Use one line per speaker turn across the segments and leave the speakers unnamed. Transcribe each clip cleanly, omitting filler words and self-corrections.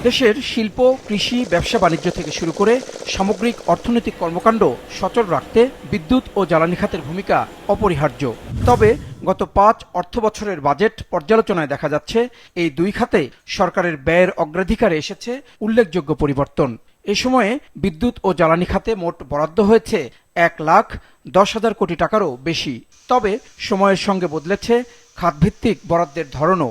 দেশের শিল্প, কৃষি, ব্যবসা বাণিজ্য থেকে শুরু করে সামগ্রিক অর্থনৈতিক কর্মকাণ্ড সচল রাখতে বিদ্যুৎ ও জ্বালানি খাতের ভূমিকা অপরিহার্য। তবে গত ৫ অর্থবছরের বাজেট পর্যালোচনায় দেখা যাচ্ছে এই দুই খাতে সরকারের ব্যয়ের অগ্রাধিকারে এসেছে উল্লেখযোগ্য পরিবর্তন। এ সময়ে বিদ্যুৎ ও জ্বালানি খাতে মোট বরাদ্দ হয়েছে ১,১০,০০০ কোটি টাকারও বেশি। তবে সময়ের সঙ্গে বদলেছে খাতভিত্তিক বরাদ্দের ধরনও।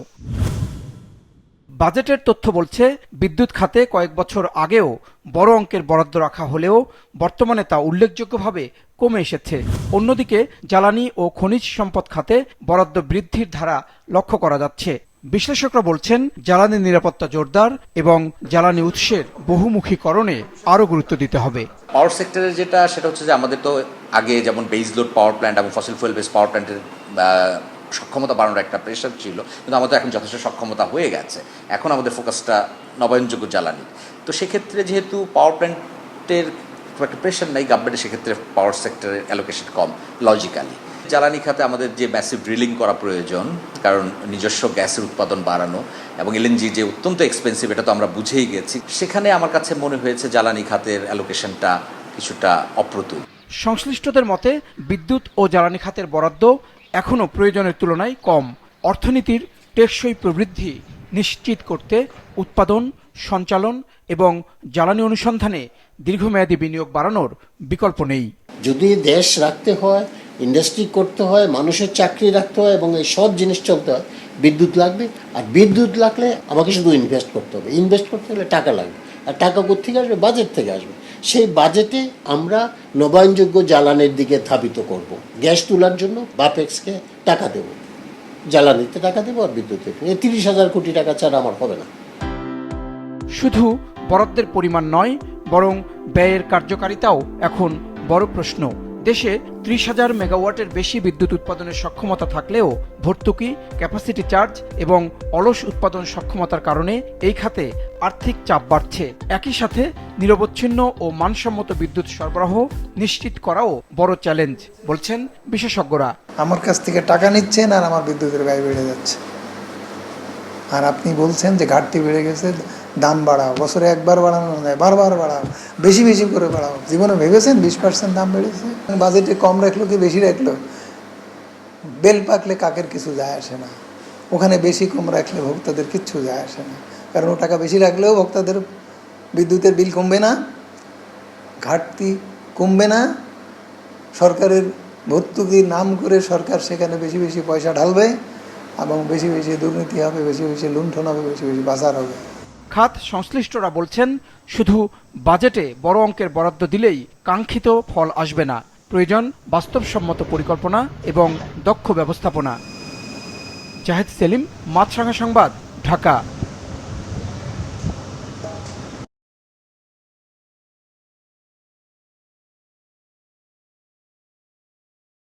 বাজেটের তথ্য বলছে বিদ্যুৎ খাতে কয়েক বছর আগেও বড় অঙ্কের বরাদ্দ রাখা হলেও বর্তমানে তা উল্লেখযোগ্যভাবে কমে এসেছে। অন্যদিকে জ্বালানি ও খনিজ সম্পদ খাতে বরাদ্দ বৃদ্ধির ধারা লক্ষ্য করা যাচ্ছে। বিশ্লেষকরা বলছেন জ্বালানি নিরাপত্তা জোরদার এবং জ্বালানি উৎসের বহুমুখীকরণে আরও গুরুত্ব দিতে হবে।
পাওয়ার সেক্টরের সেটা হচ্ছে যে আমাদের তো আগে যেমন বেস লোড পাওয়ার প্ল্যান্ট এবং ফসিল ফুয়েল বেস পাওয়ার প্ল্যান্টের সক্ষমতা বাড়ানোর একটা প্রেশার ছিল, কিন্তু আমাদের এখন যথেষ্ট সক্ষমতা হয়ে গেছে। এখন আমাদের ফোকাসটা নবায়নযোগ্য জ্বালানি। তো সেক্ষেত্রে যেহেতু পাওয়ার প্ল্যান্টের খুব একটা প্রেশার নেই গভর্নমেন্টের, সেক্ষেত্রে পাওয়ার সেক্টরের অ্যালোকেশন কম লজিক্যালি। জ্বালানি খাতে আমাদের যে ম্যাসিভ ড্রিলিং করা প্রয়োজন, কারণ নিজস্ব গ্যাসের উৎপাদন বাড়ানো এবং এলএনজি যে অত্যন্ত এক্সপেন্সিভ, এটা তো আমরা বুঝেই গেছি। সেখানে আমার কাছে মনে হয়েছে জ্বালানি খাতের অ্যালোকেশনটা কিছুটা অপ্রতুল।
সংশ্লিষ্টদের মতে বিদ্যুৎ ও জ্বালানি খাতের বরাদ্দ এখনও প্রয়োজনের তুলনায় কম। অর্থনীতির টেকসই প্রবৃদ্ধি নিশ্চিত করতে উৎপাদন, সঞ্চালন এবং জ্বালানি অনুসন্ধানে দীর্ঘমেয়াদী বিনিয়োগ বাড়ানোর বিকল্প নেই।
যদি দেশ রাখতে হয়, ইন্ডাস্ট্রি করতে হয়, মানুষের চাকরি রাখতে হয় এবং এই সব জিনিস চলতে হয়, বিদ্যুৎ লাগবে। আর বিদ্যুৎ লাগলে আমাকে শুধু ইনভেস্ট করতে হবে। ইনভেস্ট করতে হলে টাকা লাগবে। আর টাকা কোত্থেকে আসবে? বাজেট থেকে আসবে। সেই বাজেটে আমরা নবায়নযোগ্য জ্বালানির দিকে ধাবিত করব। গ্যাস তোলার জন্য বাপেক্সকে টাকা দেব, জ্বালানিতে টাকা দেবো, আর বিদ্যুৎ ৩০,০০০ কোটি টাকা ছাড়া আমার হবে না।
শুধু বরাদ্দের পরিমাণ নয়, বরং ব্যয়ের কার্যকারিতাও এখন বড় প্রশ্ন। দেশে ৩০,০০০ মেগাওয়াটের বেশি বিদ্যুৎ উৎপাদনের সক্ষমতা থাকলেও ভর্তুকি, ক্যাপাসিটি চার্জ এবং অলস উৎপাদন সক্ষমতার কারণে এই খাতে আর্থিক চাপ বাড়ছে। একই সাথে নিরবচ্ছিন্ন ও মানসম্মত বিদ্যুৎ সরবরাহ নিশ্চিত করাও বড় চ্যালেঞ্জ বলছেন বিশেষজ্ঞরা।
আমার কাছ থেকে টাকা নিচ্ছেন আর আমার বিদ্যুতের ব্যয় বেড়ে যাচ্ছে। আর আপনি বলছেন যে ঘাটতি বেড়ে গেছে, দাম বাড়াও, বছরে একবার বাড়ানো যায়, বারবার বাড়াও, বেশি বেশি করে বাড়াও। জীবনে ভেবেছেন 20% দাম বেড়েছে? বাজেটে কম রাখলো কি বেশি রাখলো, বেল পাকলে কাকের কিছু যায় আসে না। ওখানে বেশি কম রাখলে ভোক্তাদের কিচ্ছু যায় আসে না, কারণ ও টাকা বেশি রাখলেও ভোক্তাদের বিদ্যুতের বিল কমবে না, ঘাটতি কমবে না। সরকারের ভর্তুকির নাম করে সরকার সেখানে বেশি বেশি পয়সা ঢালবে এবং বেশি বেশি দুর্নীতি হবে, বেশি বেশি লুণ্ঠন হবে, বেশি বেশি বাজার হবে।
খাত সংশ্লিষ্টরা বলছেন শুধু বাজেটে বড় অঙ্কের বরাদ্দ দিলেই কাঙ্ক্ষিত ফল আসবে না। প্রয়োজন বাস্তবসম্মত পরিকল্পনা এবং দক্ষ ব্যবস্থাপনা। জাহেদ সেলিম, মাছরাঙা সংবাদ, ঢাকা।